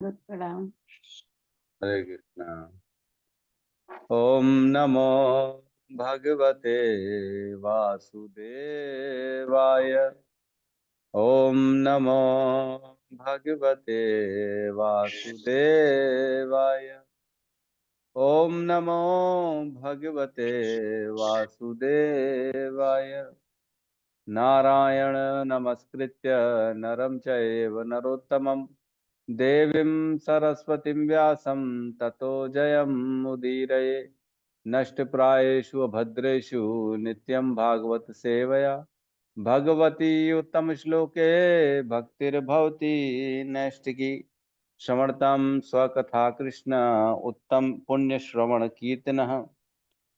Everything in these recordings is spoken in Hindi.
प्रणाम। हरे कृष्णा। ओम नमो भगवते वासुदेवाय। ओम नमो भगवते वासुदेवाय। ओम नमो भगवते वासुदेवाय। नारायण नमस्कृत्य नरं चैव नरोत्तमं देवीं सरस्वतीं व्यासं ततो जयमुदीरये। नष्टप्रायेषु भद्रेषु नित्यं भागवत सेवया भगवती उत्तम श्लोके भक्तिर्भवती नैष्टिकी। श्रवणतं स्वकथा कृष्ण उत्तम पुण्य श्रवण कीर्तनः।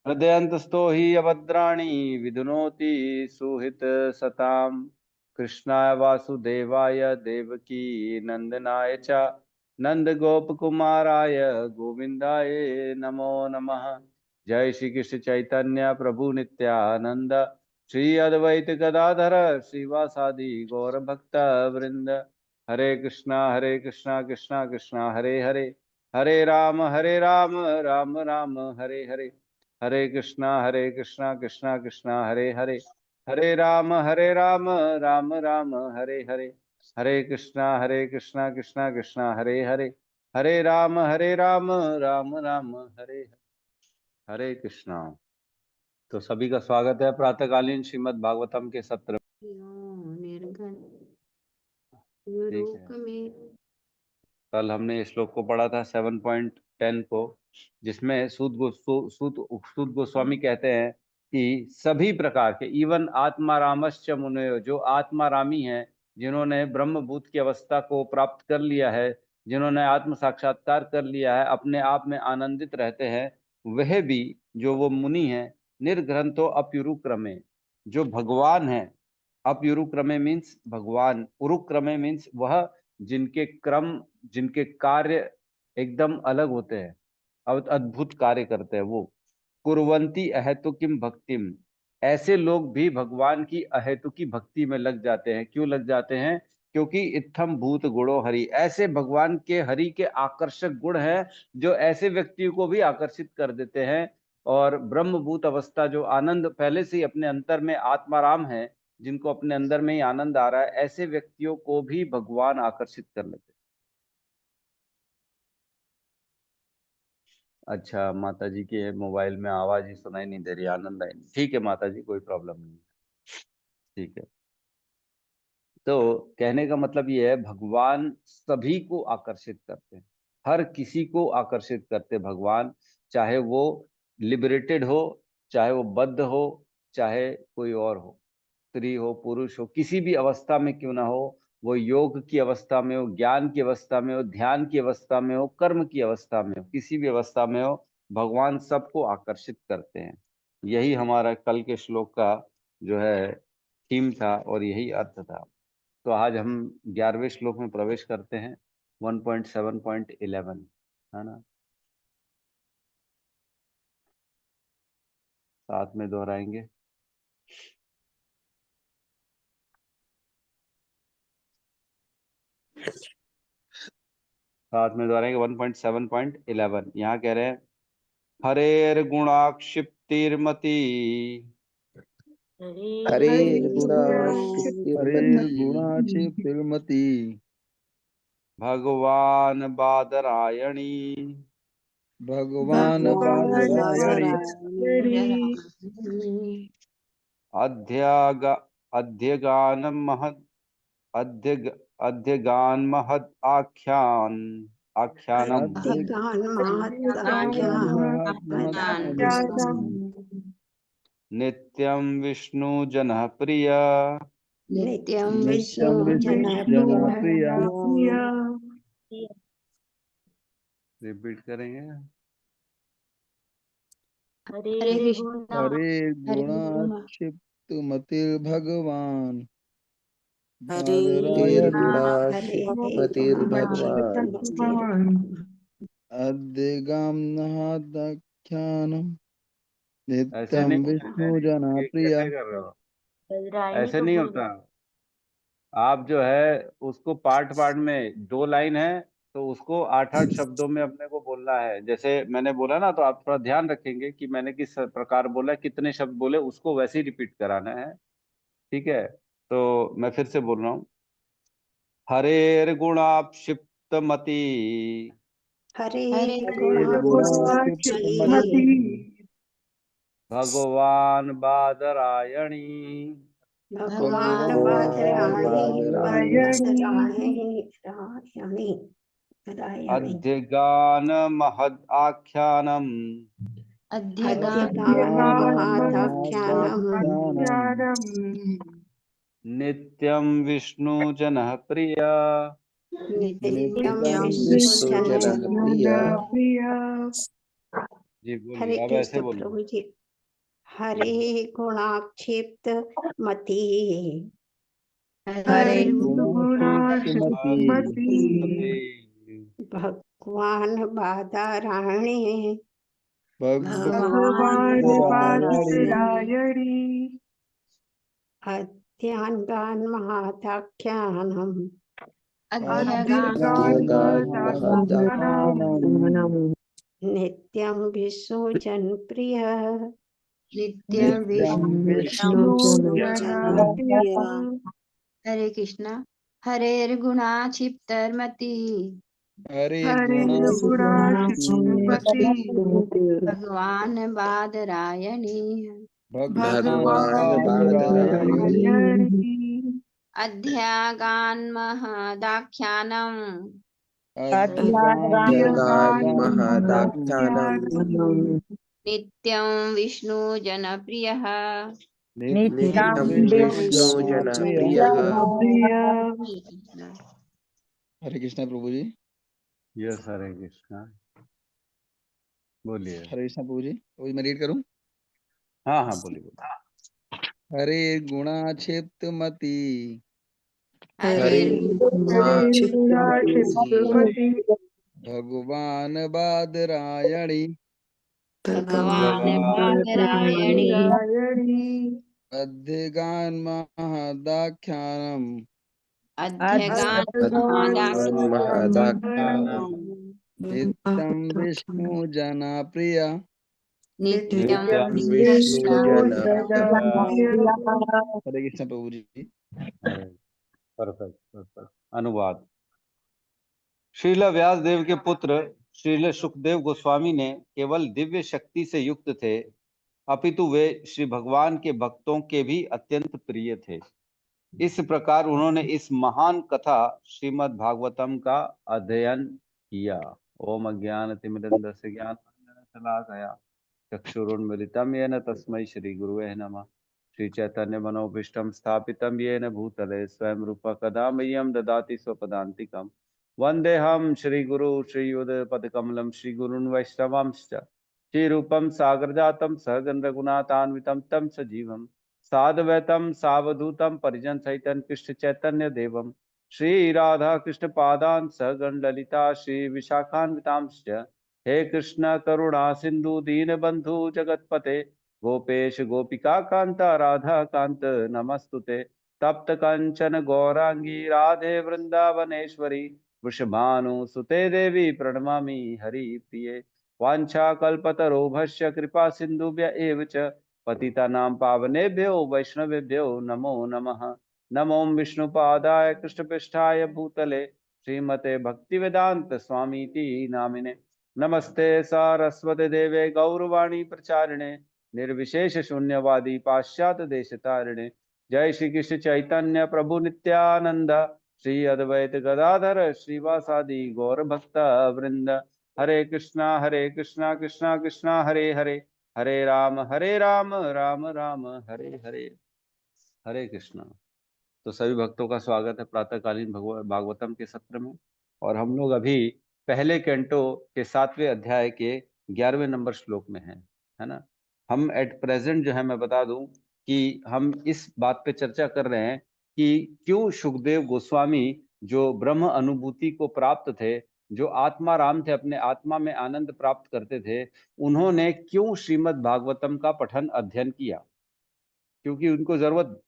हृदयन्तस्थो हि अभद्राणि विधुनोति सुहित सताम्। कृष्णाय वासुदेवाय देवकी नंदनाय च नंद गोपकुमाराय गोविंदाय नमो नमः। जय श्री कृष्ण चैतन्य प्रभु नित्यानंद श्री अद्वैत गदाधर श्रीवासादि गौर भक्त वृंद। हरे कृष्णा कृष्णा कृष्णा हरे हरे, हरे राम राम राम हरे हरे। हरे कृष्णा कृष्णा कृष्णा हरे हरे, हरे राम राम राम हरे हरे। हरे कृष्णा कृष्णा कृष्णा हरे हरे, हरे राम राम राम हरे हरे। हरे कृष्णा। तो सभी का स्वागत है प्रातःकालीन श्रीमद् भागवतम के सत्र। निर्गन ठीक लोक है, में कल हमने इस श्लोक को पढ़ा था 7.10 को, जिसमें सूत गोस्वामी कहते हैं कि सभी प्रकार के इवन आत्मारामश्च मुनयो, जो आत्मारामी हैं, जिन्होंने ब्रह्मभूत की अवस्था को प्राप्त कर लिया है, जिन्होंने आत्म साक्षात्कार कर लिया है, अपने आप में आनंदित रहते हैं, वह भी जो वो मुनि हैं, निर्ग्रंथो अप्युरुक्रमे, जो भगवान है। अप्युरुक्रमे मीन्स भगवान, उरुक्रमे मीन्स वह जिनके क्रम, जिनके कार्य एकदम अलग होते हैं, अद्भुत कार्य करते हैं, वो कुर्वन्ति अहेतुकीम भक्तिम, ऐसे लोग भी भगवान की अहेतुकी भक्ति में लग जाते हैं। क्यों लग जाते हैं? क्योंकि इत्थम भूत गुणो हरि, ऐसे भगवान के हरि के आकर्षक गुण हैं जो ऐसे व्यक्तियों को भी आकर्षित कर देते हैं। और ब्रह्मभूत अवस्था, जो आनंद पहले से ही अपने अंतर में आत्माराम है, जिनको अपने अंदर में ही आनंद आ रहा है, ऐसे व्यक्तियों को भी भगवान आकर्षित कर लेते हैं। अच्छा, माता जी के मोबाइल में आवाज ही सुनाई नहीं दे रही, आनंद आई नहीं। ठीक है माता जी, कोई प्रॉब्लम नहीं। ठीक है, तो कहने का मतलब ये है, भगवान सभी को आकर्षित करते हैं, हर किसी को आकर्षित करते हैं भगवान। चाहे वो लिबरेटेड हो, चाहे वो बद्ध हो, चाहे कोई और हो, स्त्री हो पुरुष हो, किसी भी अवस्था में क्यों ना हो, वो योग की अवस्था में हो, ज्ञान की अवस्था में हो, ध्यान की अवस्था में हो, कर्म की अवस्था में हो, किसी भी अवस्था में हो, भगवान सबको आकर्षित करते हैं। यही हमारा कल के श्लोक का जो है थीम था और यही अर्थ था। तो आज हम 11वें श्लोक में प्रवेश करते हैं, 1.7.11, है ना। साथ में दोहराएंगे। साथ में दोहराएंगे 1.7.11। यहाँ कह रहे हैं, हरेर गुणाक्षिप्तिर्मति, हरेर्गुणाक्षिप्तिर्मति भगवान बादरायणी, भगवान बादरायणी अध्यग अध्यगान महद अध्यग अध्यगान महद आख्यान आख्यानम, नित्यं विष्णु जनः प्रिय, नित्यं नित्यं विष्णु विष्णुजनप्रिया रिपीट करेंगे। हरे कृष्ण हरे गुणाक्षिप्तमतिर्भगवान् बादरायणी अद्यगाम्नहादाख्यानम् ऐसे नित्यं नहीं, ये विष्णुजनप्रिया। कैसे कर रहे हो? ऐसे नहीं होता। आप जो है उसको पार्ट पार्ट में, 2 लाइन है, तो उसको 8-8 शब्दों में अपने को बोलना है। जैसे मैंने बोला ना, तो आप थोड़ा ध्यान रखेंगे कि मैंने किस प्रकार बोला, कितने शब्द बोले, उसको वैसे ही रिपीट कराना है। ठीक है, तो मैं फिर से बोल रहा हूँ। हरेर गुणाक्षिप्त मति हरे गुणाक्षिप्तमति गुणाक्षिप्तमति भगवान बादरायणी भगवान भगवान बादरायणी बादरायणी रायणी अध्यगान महद आख्यानम अध्यगान महादाख्यानम् नित्यं विष्णु जनः प्रिया। नित्यं नित्यं विष्णुजनः विष्णुजनप्रिया। जी हरे बोलिए, अब ऐसे कृष्ण बोलिए। प्रभु जी। हरे गुणाक्षिप्त मति हरे गुणाक्षिप्तमति भगवान बादरायणी भगवान बादरायणी अध्यगान महादाख्यानम् अध्यगान महदाख्यानम् नित्यं विष्णुजन प्रिय नित्यं विष्णुजनप्रिया। हरे कृष्णा। हरेर गुणाक्षिप्तमति हरे गुणाक्षिप्तमति भगवान बादरायणी भगवान बादरायणी अध्यागान महदाख्यानम् अध्यगान महदाख्यानम् नित्यं विष्णु जनप्रियः नित्यं विष्णुजनप्रिया। हरे कृष्णा प्रभु जी। यस, हरे कृष्णा। बोलिए। हरे कृष्णा प्रभु जी। तो मैं रीड करूं? हाँ हाँ, बोलिए बोलिए। हरे गुणाक्षिप्तमति हरेर गुणाक्षिप्तमति भगवान बादरायणी भगवान बादरायणी अध्यगान महदाख्यानम् अध्यगान महदाख्यानम् नित्यं विष्णु जनप्रिया। नित्यं विष्णुजनप्रिया। हरे कृष्ण प्रभु जी। Perfect perfect. अनुवाद। श्रील व्यास देव के पुत्र श्रील सुखदेव गोस्वामी ने केवल दिव्य शक्ति से युक्त थे, अपितु वे श्री भगवान के भक्तों के भी अत्यंत प्रिय थे। इस प्रकार उन्होंने इस महान कथा श्रीमद् भागवतम का अध्ययन किया। ओम अज्ञानतिमिरन्धस्य ज्ञानाञ्जनशलाकया चक्षुरुन्मिलितं येन तस्मै श्री गुरुवे नमः। श्री चैतन्य मनोभीष्टं स्थापितं येन भूतले स्वयं रूप कदा मह्यं ददाति स्वपदान्तिकम्। वन्देऽहं श्रीगुरु श्रीयुतपदकमलं श्रीगुरून् वैष्णवांश्च श्रीरूपं सागरजातं सहगण रघुनाथान्वितं तं सजीवं साद्वैतं सावधूतं परिजन सहितं कृष्ण चैतन्य देवं श्री राधा कृष्ण पादान् सहगण ललिता श्री विशाखान्वितांश्च। हे कृष्ण करुणा सिंधु दीनबंधु जगतपते गोपेश गोपिका कांता राधा कांत नमस्तुते। तप्त कंचन गौरांगी राधे वृंदावनेश्वरी वृषभानुसुते देवी प्रणमामि हरिप्रिये। वाञ्छाकल्पतरोभस्य कृपा सिन्धुभ्य एव च पतितानां पावनेभ्यो वैष्णवेभ्यो नमो नमः। नमो विष्णुपादाय कृष्णपृष्ठाय भूतले श्रीमते भक्तिवेदांत स्वामीति नामिने। नमस्ते सारस्वते देवे गौरवाणी प्रचारिणे निर्विशेष शून्यवादी पाश्चात्य देशतारिणे। जय श्री कृष्ण चैतन्य प्रभु नित्यानंद श्री अद्वैत गदाधर श्रीवासादि गौर भक्त वृंद। हरे कृष्णा कृष्णा कृष्णा हरे हरे, हरे राम राम राम हरे हरे। हरे कृष्णा। तो सभी भक्तों का स्वागत है प्रातःकालीन भागवतम के सत्र में। और हम लोग अभी पहले कैंटो के 7वें अध्याय के 11वें नंबर श्लोक में हैं, है ना। हम एट प्रेजेंट जो है, मैं बता दूं कि हम इस बात पे चर्चा कर रहे हैं कि क्यों सुखदेव गोस्वामी जो ब्रह्म अनुभूति को प्राप्त थे, जो आत्मा राम थे, अपने आत्मा में आनंद प्राप्त करते थे, उन्होंने क्यों श्रीमद् भागवतम का पठन अध्ययन किया। क्योंकि उनको जरूरत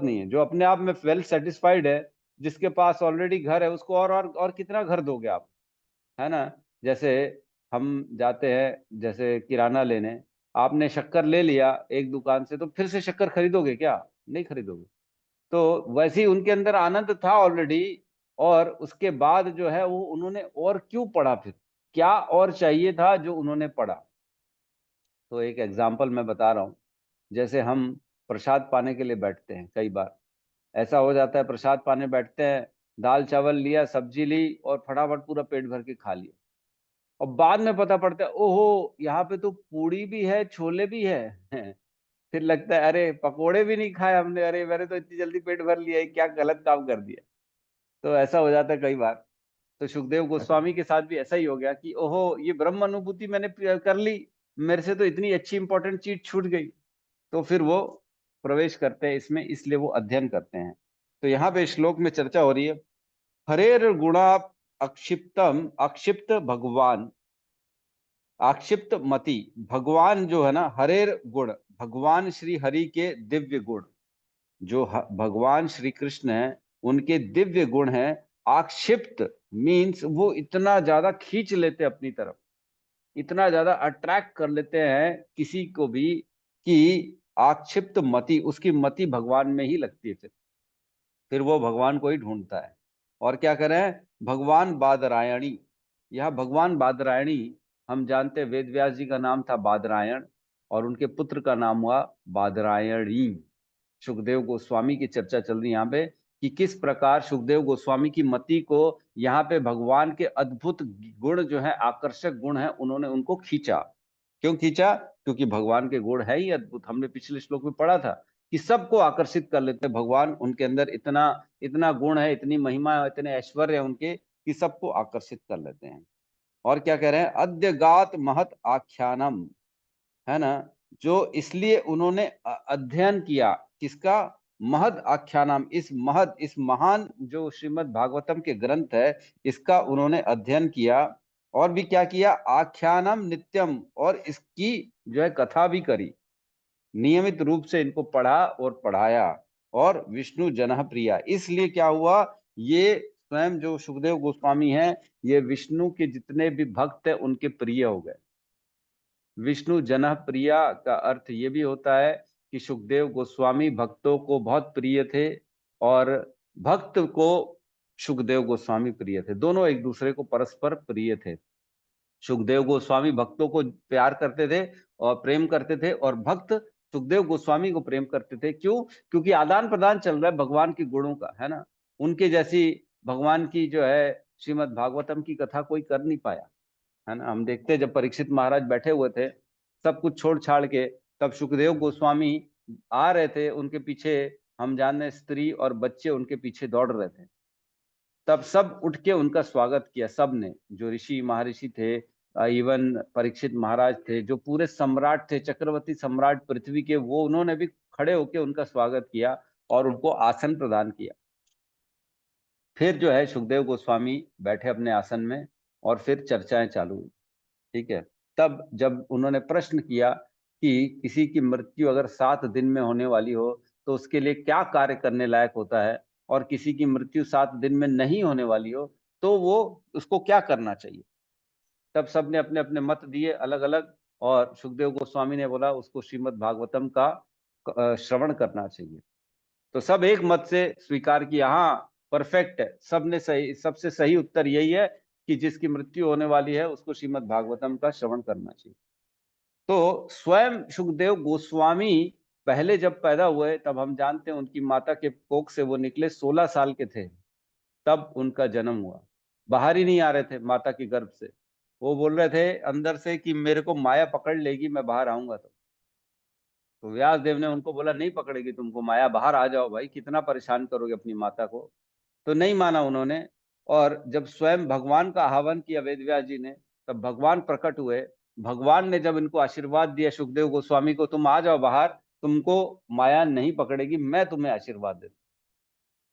नहीं है। जो अपने आप में वेल सेटिस्फाइड है, जिसके पास ऑलरेडी घर है, उसको और कितना घर दोगे आप, है ना। जैसे हम जाते हैं जैसे किराना लेने, आपने शक्कर ले लिया एक दुकान से, तो फिर से शक्कर खरीदोगे क्या? नहीं खरीदोगे। तो वैसे ही उनके अंदर आनंद था ऑलरेडी, और उसके बाद जो है वो उन्होंने और क्यों पढ़ा, फिर क्या और चाहिए था जो उन्होंने पढ़ा। तो एक एग्जाम्पल मैं बता रहा हूँ। जैसे हम प्रसाद पाने के लिए बैठते हैं, कई बार ऐसा हो जाता है प्रसाद पाने बैठते हैं, दाल चावल लिया, सब्जी ली और फटाफट पूरा पेट भर के खा लिया, और बाद में पता पड़ता है ओहो यहाँ पे तो पूड़ी भी है, छोले भी है। फिर लगता है अरे पकोड़े भी नहीं खाए हमने, अरे मैंने तो इतनी जल्दी पेट भर लिया है, क्या गलत काम कर दिया। तो ऐसा हो जाता है कई बार। तो सुखदेव गोस्वामी के साथ भी ऐसा ही हो गया कि ओहो ये ब्रह्म अनुभूति मैंने कर ली, मेरे से तो इतनी अच्छी इंपॉर्टेंट चीज छूट गई। तो फिर वो प्रवेश करते हैं इसमें, इसलिए वो अध्ययन करते हैं। तो यहाँ पे श्लोक में चर्चा हो रही है, हरेर गुणा अक्षिप्तम, अक्षिप्त भगवान, आक्षिप्त मति, भगवान जो है ना, हरेर गुण, भगवान श्री हरि के दिव्य गुण, जो भगवान श्री कृष्ण है उनके दिव्य गुण हैं। आक्षिप्त मीन्स वो इतना ज्यादा खींच लेते अपनी तरफ, इतना ज्यादा अट्रैक्ट कर लेते हैं किसी को भी कि आक्षिप्त मति, उसकी मति भगवान में ही लगती है। फिर वो भगवान को ही ढूंढता है। और क्या करें, भगवान बादरायणी, यह भगवान बादरायणी, हम जानते हैं वेद व्यास जी का नाम था बादरायण, और उनके पुत्र का नाम हुआ बादरायणी। सुखदेव गोस्वामी की चर्चा चल रही है यहाँ पे कि किस प्रकार सुखदेव गोस्वामी की मति को यहाँ पे भगवान के अद्भुत गुण जो है, आकर्षक गुण है, उन्होंने उनको खींचा। क्यों खींचा? क्योंकि भगवान के गुण है ही अद्भुत। हमने पिछले श्लोक में पढ़ा था कि सबको आकर्षित कर लेते हैं भगवान, उनके अंदर इतना इतना गुण है, इतनी महिमा है, इतने ऐश्वर्य है उनके कि सबको आकर्षित कर लेते हैं। और क्या कह रहे हैं, अद्य गात महत आख्यानम, है ना, जो इसलिए उन्होंने अध्ययन किया, किसका? महद आख्यानम, इस महद, इस महान जो श्रीमद् भागवतम के ग्रंथ है, इसका उन्होंने अध्ययन किया। और भी क्या किया? आख्यानम नित्यम, और इसकी जो है कथा भी करी, नियमित रूप से इनको पढ़ा और पढ़ाया। और विष्णु जनः प्रिया, इसलिए क्या हुआ, ये स्वयं जो सुखदेव गोस्वामी हैं, ये विष्णु के जितने भी भक्त हैं उनके प्रिय हो गए। विष्णु जनः प्रिया का अर्थ ये भी होता है कि सुखदेव गोस्वामी भक्तों को बहुत प्रिय थे, और भक्त को सुखदेव गोस्वामी प्रिय थे। दोनों एक दूसरे को परस्पर प्रिय थे। सुखदेव गोस्वामी भक्तों को प्यार करते थे और प्रेम करते थे, और भक्त सुखदेव गोस्वामी को प्रेम करते थे। क्यों? क्योंकि आदान प्रदान चल रहा है भगवान के गुणों का, है ना। उनके जैसी भगवान की जो है श्रीमद् भागवतम की कथा कोई कर नहीं पाया, है ना। हम देखते हैं जब परीक्षित महाराज बैठे हुए थे सब कुछ छोड़ छाड़ के, तब सुखदेव गोस्वामी आ रहे थे, उनके पीछे हम जाने स्त्री और बच्चे उनके पीछे दौड़ रहे थे। तब सब उठ के उनका स्वागत किया, सब ने, जो ऋषि महर्षि थे, इवन परीक्षित महाराज थे, जो पूरे सम्राट थे, चक्रवर्ती सम्राट पृथ्वी के, वो उन्होंने भी खड़े होकर उनका स्वागत किया और उनको आसन प्रदान किया। फिर जो है सुखदेव गोस्वामी बैठे अपने आसन में, और फिर चर्चाएं चालू हुई। ठीक है। तब जब उन्होंने प्रश्न किया कि किसी की मृत्यु अगर 7 दिन में होने वाली हो तो उसके लिए क्या कार्य करने लायक होता है, और किसी की मृत्यु 7 दिन में नहीं होने वाली हो तो वो उसको क्या करना चाहिए। तब सबने अपने अपने मत दिए अलग अलग, और सुखदेव गोस्वामी ने बोला उसको श्रीमद् भागवतम का श्रवण करना चाहिए। तो सब एक मत से स्वीकार किया, हाँ परफेक्ट है, सबने सही, सबसे सही उत्तर यही है कि जिसकी मृत्यु होने वाली है उसको श्रीमद् भागवतम का श्रवण करना चाहिए। तो स्वयं सुखदेव गोस्वामी पहले जब पैदा हुए तब हम जानते हैं उनकी माता के कोख से वो निकले, 16 साल के थे तब उनका जन्म हुआ। बाहर ही नहीं आ रहे थे माता के गर्भ से, वो बोल रहे थे अंदर से कि मेरे को माया पकड़ लेगी मैं बाहर आऊंगा। तो व्यास देव ने उनको बोला नहीं पकड़ेगी तुमको माया, बाहर आ जाओ भाई, कितना परेशान करोगे अपनी माता को। तो नहीं माना उन्होंने, और जब स्वयं भगवान का आह्वान किया वेद व्यास जी ने, तब भगवान प्रकट हुए। भगवान ने जब इनको आशीर्वाद दिया सुखदेव गोस्वामी को, तुम आ जाओ बाहर, तुमको माया नहीं पकड़ेगी, मैं तुम्हें आशीर्वाद देता।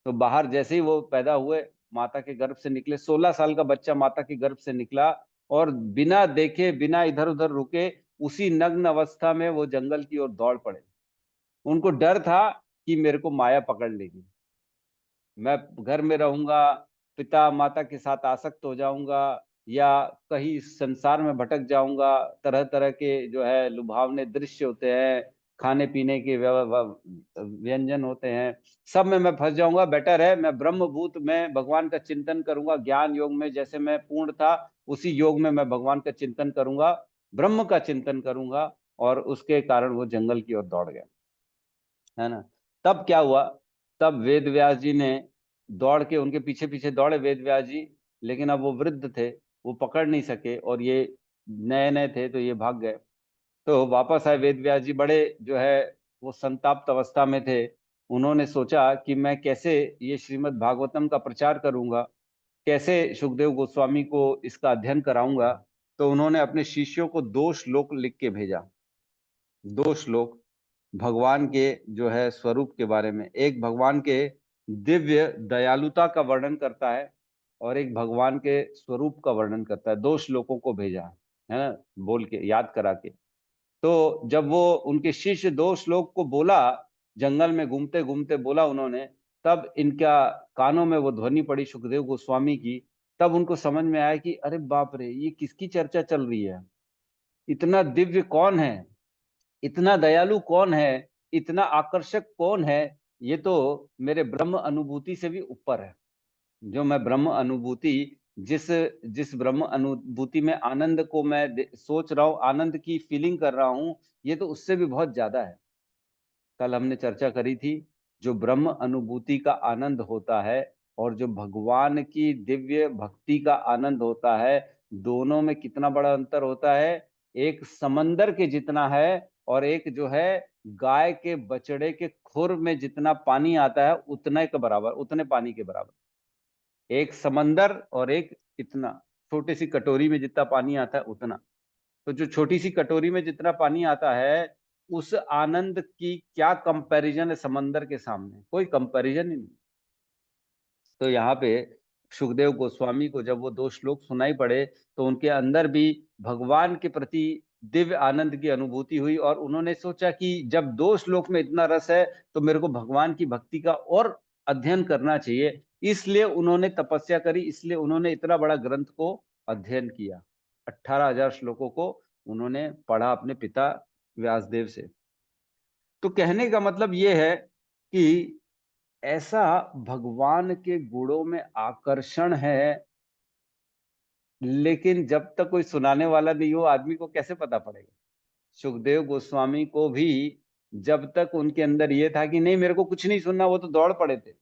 तो बाहर जैसे ही वो पैदा हुए, माता के गर्भ से निकले, 16 साल का बच्चा माता के गर्भ से निकला, और बिना देखे बिना इधर उधर रुके उसी नग्न अवस्था में वो जंगल की ओर दौड़ पड़े। उनको डर था कि मेरे को माया पकड़ लेगी, मैं घर में रहूंगा, पिता माता के साथ आसक्त हो जाऊंगा, या कहीं संसार में भटक जाऊंगा, तरह तरह के जो है लुभावने दृश्य होते हैं, खाने पीने के व्यंजन होते हैं, सब में मैं फंस जाऊंगा। बेटर है मैं ब्रह्मभूत में भगवान का चिंतन करूंगा, ज्ञान योग में जैसे मैं पूर्ण था उसी योग में मैं भगवान का चिंतन करूंगा, ब्रह्म का चिंतन करूंगा। और उसके कारण वो जंगल की ओर दौड़ गया, है ना। तब क्या हुआ, तब वेद व्यास जी ने दौड़ के उनके पीछे पीछे दौड़े वेद व्यास जी, लेकिन अब वो वृद्ध थे, वो पकड़ नहीं सके, और ये नए नए थे तो ये भाग गए। तो वापस आए वेद व्यास जी, बड़े जो है वो संताप्त अवस्था में थे। उन्होंने सोचा कि मैं कैसे ये श्रीमद् भागवतम का प्रचार करूंगा, कैसे सुखदेव गोस्वामी को इसका अध्ययन कराऊंगा। तो उन्होंने अपने शिष्यों को 2 श्लोक लिख के भेजा, 2 श्लोक भगवान के जो है स्वरूप के बारे में। एक भगवान के दिव्य दयालुता का वर्णन करता है और एक भगवान के स्वरूप का वर्णन करता है। 2 श्लोकों को भेजा है ना, बोल के याद करा के। तो जब वो उनके शिष्य 2 श्लोक को बोला, जंगल में घूमते घूमते बोला उन्होंने, तब इनका कानों में वो ध्वनि पड़ी सुखदेव गोस्वामी की। तब उनको समझ में आया कि अरे बाप रे, ये किसकी चर्चा चल रही है, इतना दिव्य कौन है, इतना दयालु कौन है, इतना आकर्षक कौन है। ये तो मेरे ब्रह्म अनुभूति से भी ऊपर है। जो मैं ब्रह्म अनुभूति, जिस जिस ब्रह्म अनुभूति में आनंद को मैं सोच रहा हूँ, आनंद की फीलिंग कर रहा हूँ, ये तो उससे भी बहुत ज्यादा है। कल हमने चर्चा करी थी, जो ब्रह्म अनुभूति का आनंद होता है और जो भगवान की दिव्य भक्ति का आनंद होता है, दोनों में कितना बड़ा अंतर होता है। एक समंदर के जितना है और एक जो है गाय के बछड़े के खुर में जितना पानी आता है उतने के बराबर, उतने पानी के बराबर। एक समंदर और एक इतना छोटी सी कटोरी में जितना पानी आता है उतना। तो जो छोटी सी कटोरी में जितना पानी आता है, उस आनंद की क्या कंपैरिजन है समंदर के सामने, कोई कंपैरिजन ही नहीं। तो यहाँ पे सुखदेव गोस्वामी को जब वो 2 श्लोक सुनाई पड़े, तो उनके अंदर भी भगवान के प्रति दिव्य आनंद की अनुभूति हुई, और उन्होंने सोचा कि जब 2 श्लोक में इतना रस है तो मेरे को भगवान की भक्ति का और अध्ययन करना चाहिए। इसलिए उन्होंने तपस्या करी, इसलिए उन्होंने इतना बड़ा ग्रंथ को अध्ययन किया। 18,000 श्लोकों को उन्होंने पढ़ा अपने पिता व्यासदेव से। तो कहने का मतलब ये है कि ऐसा भगवान के गुणों में आकर्षण है, लेकिन जब तक कोई सुनाने वाला नहीं हो, आदमी को कैसे पता पड़ेगा। सुखदेव गोस्वामी को भी जब तक उनके अंदर ये था कि नहीं मेरे को कुछ नहीं सुनना, वो तो दौड़ पड़े थे।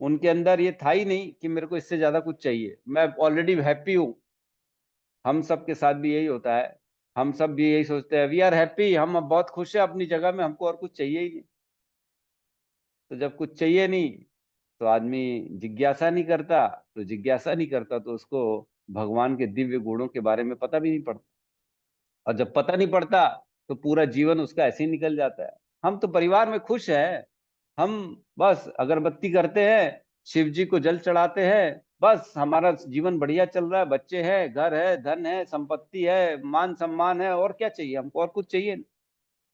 उनके अंदर ये था ही नहीं कि मेरे को इससे ज्यादा कुछ चाहिए, मैं ऑलरेडी हैप्पी हूं। हम सब के साथ भी यही होता है, हम सब भी यही सोचते हैं, वी आर हैप्पी, हम अब बहुत खुश है अपनी जगह में, हमको और कुछ चाहिए ही नहीं। तो जब कुछ चाहिए नहीं तो आदमी जिज्ञासा नहीं करता, तो जिज्ञासा नहीं करता तो उसको भगवान के दिव्य गुणों के बारे में पता भी नहीं पड़ता। और जब पता नहीं पड़ता तो पूरा जीवन उसका ऐसे ही निकल जाता है। हम तो परिवार में खुश हैं, हम बस अगरबत्ती करते हैं, शिव जी को जल चढ़ाते हैं, बस हमारा जीवन बढ़िया चल रहा है, बच्चे हैं, घर है, धन है, संपत्ति है, मान सम्मान है, और क्या चाहिए हमको, और कुछ चाहिए नहीं।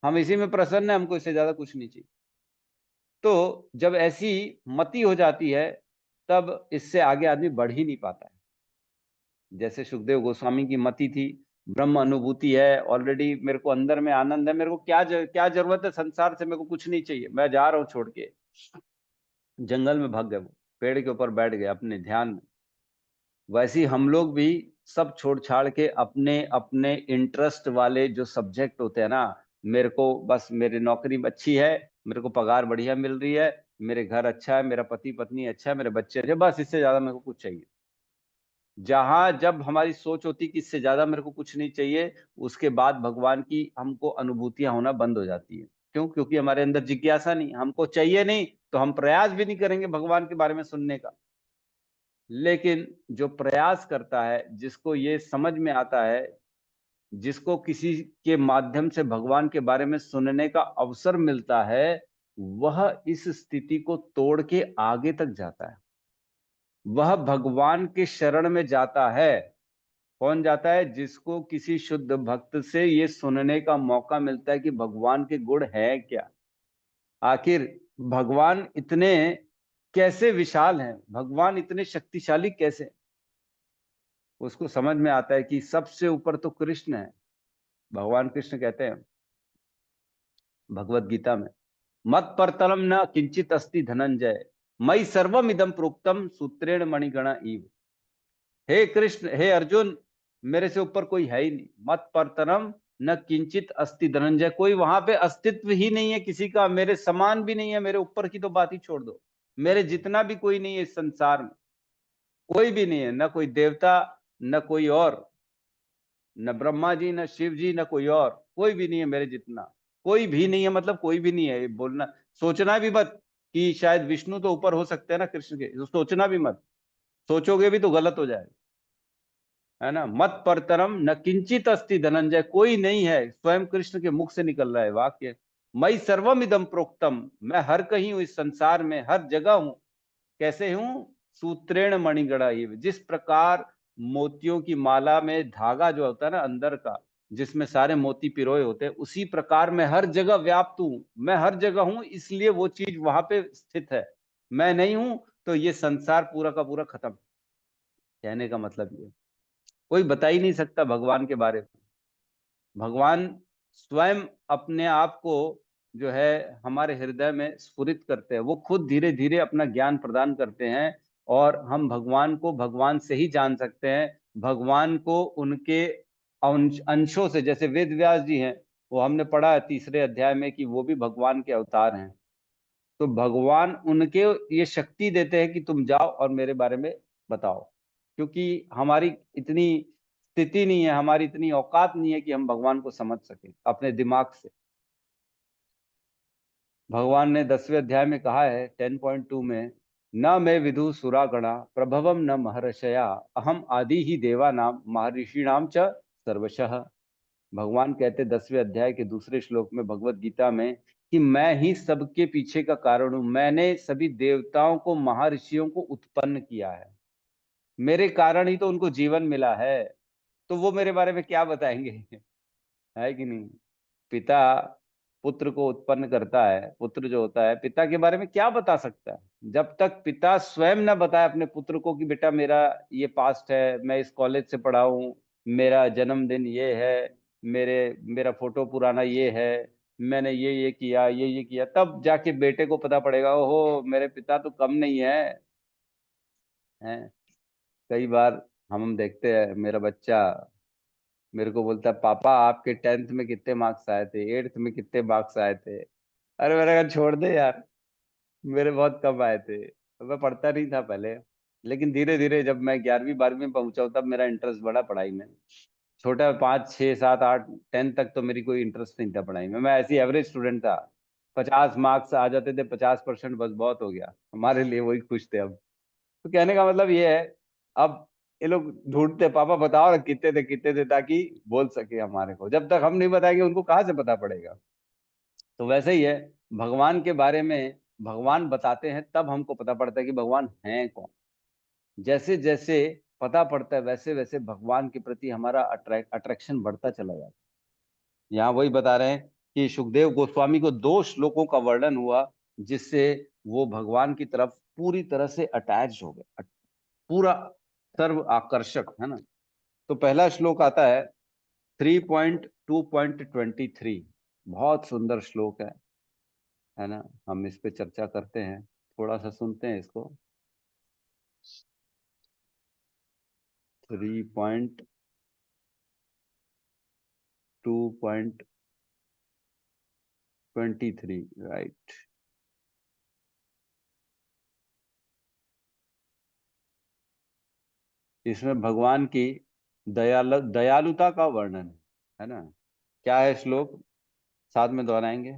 हम इसी में प्रसन्न है, हमको इससे ज्यादा कुछ नहीं चाहिए। तो जब ऐसी मति हो जाती है, तब इससे आगे आदमी बढ़ ही नहीं पाता है। जैसे सुखदेव गोस्वामी की मति थी, ब्रह्म अनुभूति है, ऑलरेडी मेरे को अंदर में आनंद है, मेरे को क्या जरूरत है संसार से, मेरे को कुछ नहीं चाहिए, मैं जा रहा हूँ छोड़ के। जंगल में भाग गए, वो पेड़ के ऊपर बैठ गए अपने ध्यान में। वैसे ही हम लोग भी सब छोड़ छाड़ के अपने अपने इंटरेस्ट वाले जो सब्जेक्ट होते हैं ना, मेरे को बस मेरी नौकरी अच्छी है, मेरे को पगार बढ़िया मिल रही है, मेरे घर अच्छा है, मेरा पति पत्नी अच्छा है, मेरे बच्चे अच्छे, बस इससे ज्यादा मेरे को कुछ चाहिए। जहां जब हमारी सोच होती कि इससे ज्यादा मेरे को कुछ नहीं चाहिए, उसके बाद भगवान की हमको अनुभूतियां होना बंद हो जाती है। क्यों? क्योंकि हमारे अंदर जिज्ञासा नहीं, हमको चाहिए नहीं, तो हम प्रयास भी नहीं करेंगे भगवान के बारे में सुनने का। लेकिन जो प्रयास करता है, जिसको ये समझ में आता है, जिसको किसी के माध्यम से भगवान के बारे में सुनने का अवसर मिलता है, वह इस स्थिति को तोड़ के आगे तक जाता है, वह भगवान के शरण में जाता है। कौन जाता है? जिसको किसी शुद्ध भक्त से ये सुनने का मौका मिलता है कि भगवान के गुण है क्या, आखिर भगवान इतने कैसे विशाल हैं, भगवान इतने शक्तिशाली कैसे। उसको समझ में आता है कि सबसे ऊपर तो कृष्ण है। भगवान कृष्ण कहते हैं भगवत गीता में, मत परतरम न किंचित अस्ति धनंजय, मई सर्वम इदम प्रोक्तम सूत्रेण मणिगणा इव। हे कृष्ण, हे अर्जुन, मेरे से ऊपर कोई है ही नहीं। मत परतरम न किंचित अस्ति धनंजय, कोई वहां पे अस्तित्व ही नहीं है किसी का, मेरे समान भी नहीं है। मेरे ऊपर की तो बात ही छोड़ दो, मेरे जितना भी कोई नहीं है इस संसार में, कोई भी नहीं है, न कोई देवता, न कोई और, न ब्रह्मा जी, न शिव जी, न कोई और, कोई भी नहीं है मेरे जितना। कोई भी नहीं है मतलब कोई भी नहीं है, ये बोलना, सोचना भी मत कि शायद विष्णु तो ऊपर हो सकते हैं ना कृष्ण के, तो सोचना भी मत, सोचोगे भी तो गलत हो जाएगा, है ना। मत परतरम न किंचित अस्ति धनंजय, कोई नहीं है, स्वयं कृष्ण के मुख से निकल रहा है वाक्य। मई सर्वम इदम प्रोक्तम, मैं हर कहीं हूं इस संसार में, हर जगह हूं। कैसे हूं? सूत्रेण मणिगणा इव, जिस प्रकार मोतियों की माला में धागा जो होता है ना अंदर का, जिसमें सारे मोती पिरोए होते हैं, उसी प्रकार मैं हर जगह व्याप्त हूं। मैं हर जगह हूं, इसलिए वो चीज वहां पे स्थित है। मैं नहीं हूं तो ये संसार पूरा का पूरा खत्म। कहने का मतलब ये, कोई बता ही नहीं सकता भगवान के बारे में। भगवान स्वयं अपने आप को जो है हमारे हृदय में स्फुरित करते हैं, वो खुद धीरे धीरे अपना ज्ञान प्रदान करते हैं, और हम भगवान को भगवान से ही जान सकते हैं। भगवान को उनके अंशों से, जैसे वेद व्यास जी हैं, वो हमने पढ़ा है तीसरे अध्याय में कि वो भी भगवान के अवतार हैं। तो भगवान उनके ये शक्ति देते हैं कि तुम जाओ और मेरे बारे में बताओ, क्योंकि हमारी इतनी स्थिति नहीं है, हमारी इतनी औकात नहीं है कि हम भगवान को समझ सकें अपने दिमाग से। भगवान ने 10वें अध्याय में कहा है 10.2 में, न मैं विदु सुरागणा प्रभवम न महर्षया, अहम आदि ही देवा नाम महर्षिणाम च सर्वशः। भगवान कहते 10वें अध्याय के दूसरे श्लोक में भगवत गीता में कि मैं ही सबके पीछे का कारण हूं, मैंने सभी देवताओं को, महर्षियों को उत्पन्न किया है, मेरे कारण ही तो उनको जीवन मिला है। तो वो मेरे बारे में क्या बताएंगे? है कि नहीं? पिता पुत्र को उत्पन्न करता है, पुत्र जो होता है पिता के बारे में क्या बता सकता है? जब तक पिता स्वयं न बताए अपने पुत्र को कि बेटा मेरा ये पास्ट है, मैं इस कॉलेज से पढ़ा हूँ, मेरा जन्मदिन ये है, मेरा फोटो पुराना ये है, मैंने ये किया, ये किया, तब जाके बेटे को पता पड़ेगा, ओहो मेरे पिता तो कम नहीं है। कई बार हम देखते हैं, मेरा बच्चा मेरे को बोलता है, पापा आपके 10th में कितने मार्क्स आए थे, 8th में कितने मार्क्स आए थे। अरे मैंने कहा छोड़ दे यार, मेरे बहुत कम आए थे, तो मैं पढ़ता नहीं था पहले, लेकिन धीरे धीरे जब मैं 11वीं 12वीं में पहुंचा तब मेरा इंटरेस्ट बढ़ा पढ़ाई में। छोटा 5 6 7 8 10 तक तो मेरी कोई इंटरेस्ट नहीं था पढ़ाई में, मैं ऐसी एवरेज स्टूडेंट था। 50 मार्क्स आ जाते थे, 50% बस बहुत हो गया हमारे लिए, वही खुश थे अब। तो कहने का मतलब ये है, अब ये लोग ढूंढते, पापा बताओ ना कितने थे, ताकि बोल सके हमारे को। जब तक हम नहीं बताएंगे उनको कहाँ से पता पड़ेगा? तो वैसे ही है, भगवान के बारे में भगवान बताते हैं तब हमको पता पड़ता है कि भगवान हैं कौन। जैसे जैसे पता पड़ता है वैसे वैसे भगवान के प्रति हमारा अट्रैक्शन बढ़ता चला जाता है। यहाँ वही बता रहे हैं कि सुखदेव गोस्वामी को 2 श्लोकों का वर्णन हुआ जिससे वो भगवान की तरफ पूरी तरह से अटैच हो गए, पूरा सर्व आकर्षक, है ना। तो पहला श्लोक आता है 3.2.23, बहुत सुंदर श्लोक है ना। हम इस पे चर्चा करते हैं, थोड़ा सा सुनते हैं इसको। 3.2.23, राइट। इसमें भगवान की दयालुता का वर्णन है ना। क्या है श्लोक? साथ में दोहराएंगे।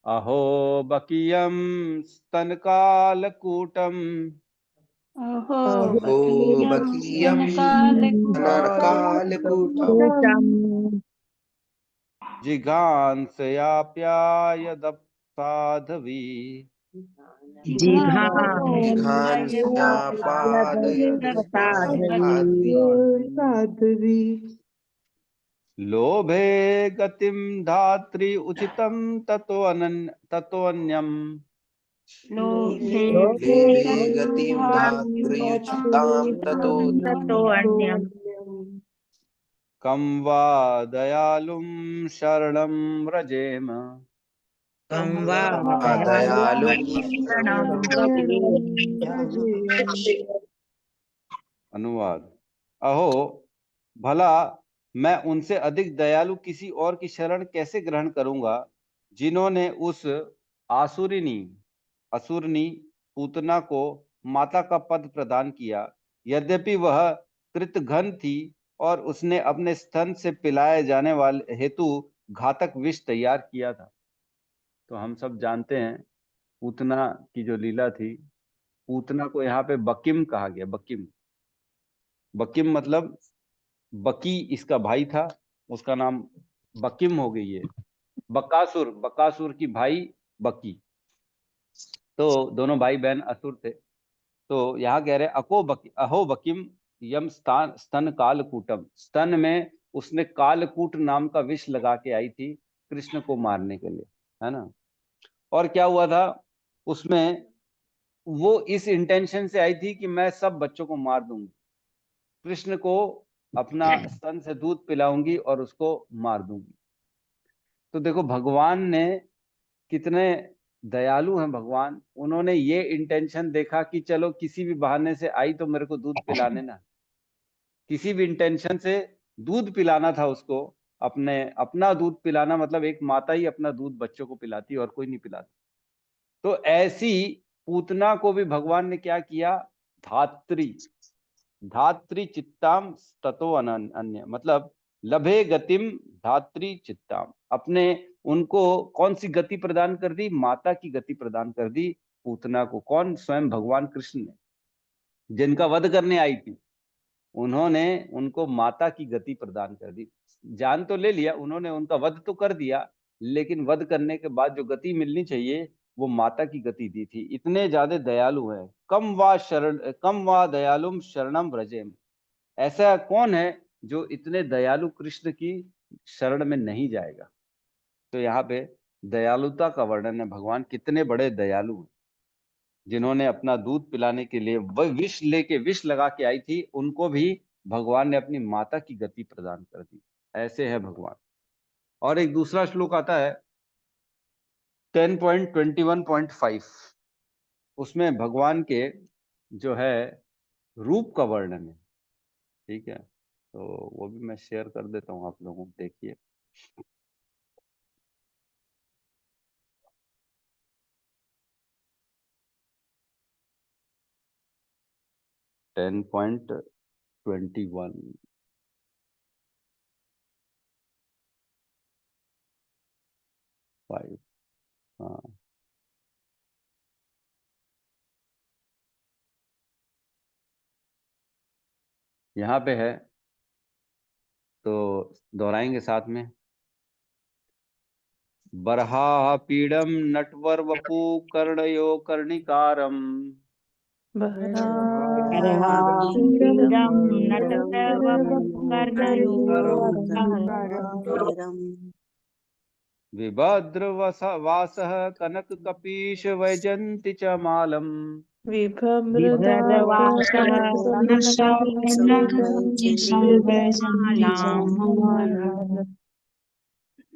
अहो बकीयम स्तनकालकूटम अहो अहो बकीयं बकीयं स्तनकालकूटम् स्तनकालकूटम् जिघांसयाप्यायदप्साधवी जिघांस्यापादयदपसाधवी साध्वी लोभे गतिम धात्री उचितम ततोऽन्यम लोभे लोभे गतिं धात्र्युच्युतां ततो ततोऽन्यम् कं वा दयालुं शरणं व्रजेम। तं वा दयालुं शरणं अनुवाद। अहो भला मैं उनसे अधिक दयालु किसी और की शरण कैसे ग्रहण करूंगा, जिन्होंने उस असुरनी पूतना को माता का पद प्रदान किया, यद्यपि वह कृतघ्न थी और उसने अपने स्तन से पिलाए जाने वाले हेतु घातक विष तैयार किया था। तो हम सब जानते हैं पूतना की जो लीला थी। पूतना को यहाँ पे बकिम कहा गया। बकिम, बकिम मतलब बकी इसका भाई था, उसका नाम बकिम हो गई है। बकासुर, बकासुर की भाई बकी। तो दोनों भाई बहन असुर थे। तो यहाँ कह रहे अहो बकिम यम स्तन कालकूटम। स्तन में उसने कालकूट नाम का विष लगा के आई थी कृष्ण को मारने के लिए, है ना। और क्या हुआ था उसमें, वो इस इंटेंशन से आई थी कि मैं सब बच्चों को मार दूंगी, कृष्ण को अपना स्तन से दूध पिलाऊंगी और उसको मार दूंगी। तो देखो भगवान ने कितने दयालु हैं भगवान। उन्होंने ये इंटेंशन देखा कि चलो किसी भी बहाने से आई तो मेरे को दूध पिलाने ना। किसी भी इंटेंशन से दूध पिलाना था उसको। अपना दूध पिलाना मतलब एक माता ही अपना दूध बच्चों को पिलाती और कोई नहीं पिलाता। तो ऐसी पूतना को भी भगवान ने क्या किया, धात्री चित्ताम ततो अन्य, मतलब लभे गतिम धात्री चित्ताम। अपने उनको कौन सी गति प्रदान कर दी, माता की गति प्रदान कर दी पूतना को। कौन? स्वयं भगवान कृष्ण ने, जिनका वध करने आई थी। उन्होंने उनको माता की गति प्रदान कर दी। जान तो ले लिया उन्होंने, उनका वध तो कर दिया, लेकिन वध करने के बाद जो गति मिलनी चाहिए वो माता की गति दी थी। इतने ज्यादा दयालु है। कम वा दयालुम शरणम व्रजेम। ऐसा कौन है जो इतने दयालु कृष्ण की शरण में नहीं जाएगा। तो यहाँ पे दयालुता का वर्णन है। भगवान कितने बड़े दयालु हैं, जिन्होंने अपना दूध पिलाने के लिए वह विष लगा के आई थी, उनको भी भगवान ने अपनी माता की गति प्रदान कर दी। ऐसे है भगवान। और एक दूसरा श्लोक आता है 10.21.5, उसमें भगवान के जो है रूप का वर्णन है। ठीक है, तो वो भी मैं शेयर कर देता हूँ आप लोगों को, देखिए। टेन पॉइंट 21, हाँ, यहाँ पे है, तो दोहराएंगे साथ में। बरहा पीडम नटवर वपु कर्णयो कर्णिकारम। बर्हापीडं नटवरवपुः विभद्र वासः कनक कपीश वैजंती च मालम। बिभ्रदवासः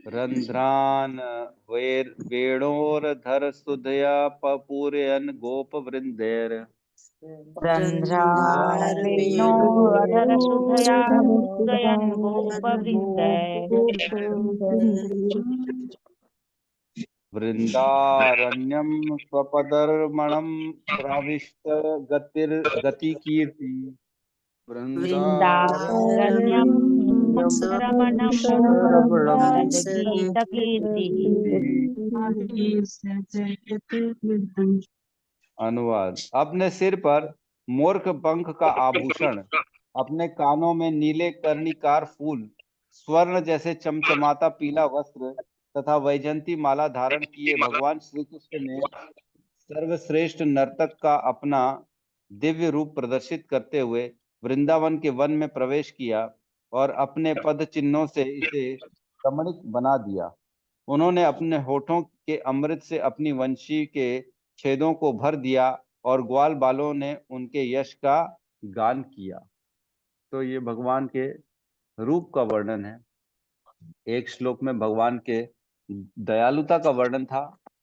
रंध्रान वेणोरधर सुधया पपूरयन गोप वृंदेर। रन्ध्रावेणोरधरसुधया पूरयन् गोपवृन्दैः वृंदारण्यम स्वपदर्मणम प्रविष्ट गतिकीर्ति। वृन्दारण्यं रमणं गीतकीर्तिः। अनुवाद। अपने सिर पर मोर्क पंख का आभूषण, अपने कानों में नीले कर्णिकार फूल, स्वर्ण जैसे चमचमाता पीला वस्त्र तथा वैजंती माला धारण किए भगवान श्री कृष्ण ने सर्वश्रेष्ठ नर्तक का अपना दिव्य रूप प्रदर्शित करते हुए वृंदावन के वन में प्रवेश किया और अपने पद चिन्हों से इसे रमणीक बना दिया। उन्होंने अपने होठों के अमृत से अपनी वंशी के छेदों को भर दिया और ग्वाल बालों ने उनके यश का गान किया। तो ये भगवान के रूप का वर्णन है। एक श्लोक में भगवान के दयालुता का वर्णन था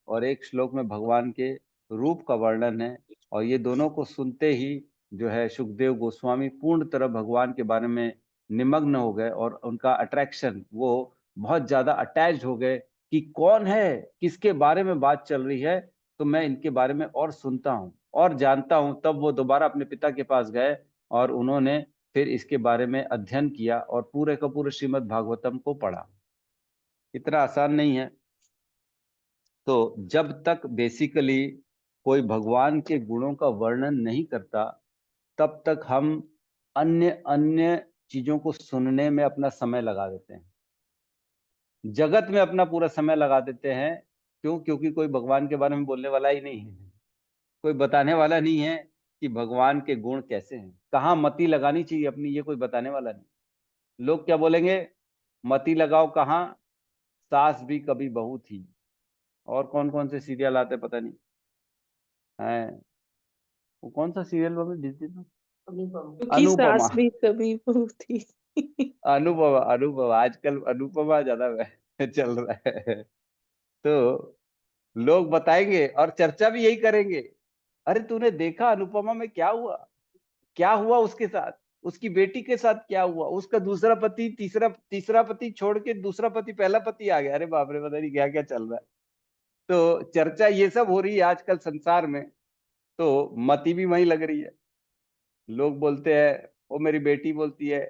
और एक श्लोक में भगवान के रूप का वर्णन है। और ये दोनों को सुनते ही जो है सुखदेव गोस्वामी पूर्ण तरह भगवान के बारे में निमग्न हो गए और उनका अट्रैक्शन, वो बहुत ज्यादा अटैच्ड हो गए कि कौन है, किसके बारे में बात चल रही है, तो मैं इनके बारे में और सुनता हूँ और जानता हूँ। तब वो दोबारा अपने पिता के पास गए और उन्होंने फिर इसके बारे में अध्ययन किया और पूरे का पूरे श्रीमद् भागवतम को पढ़ा। इतना आसान नहीं है। तो जब तक बेसिकली कोई भगवान के गुणों का वर्णन नहीं करता, तब तक हम अन्य अन्य चीजों को सुनने में अपना समय लगा देते हैं, जगत में अपना पूरा समय लगा देते हैं। क्यों? क्योंकि कोई भगवान के बारे में बोलने वाला ही नहीं है, कोई बताने वाला नहीं है कि भगवान के गुण कैसे हैं, कहाँ मति लगानी चाहिए अपनी, ये कोई बताने वाला नहीं। लोग क्या बोलेंगे? मति लगाओ कहाँ, सास भी कभी बहू थी। और कौन कौन से सीरियल आते पता नहीं है। वो कौन सा सीरियल में दिखती थी? क्योंकि अनुपमा। सास भी कभी बहू थी। अनुपमा, अनुपमा आजकल अनुपमा ज्यादा चल रहा है। तो लोग बताएंगे और चर्चा भी यही करेंगे, अरे तूने देखा अनुपमा में क्या हुआ, क्या हुआ उसके साथ, उसकी बेटी के साथ क्या हुआ, उसका दूसरा पति तीसरा तीसरा पति छोड़ के दूसरा पति पहला पति आ गया। अरे बाप रे, पता नहीं क्या क्या चल रहा है। तो चर्चा ये सब हो रही है आजकल संसार में, तो मती भी वहीं लग रही है। लोग बोलते हैं, वो मेरी बेटी बोलती है,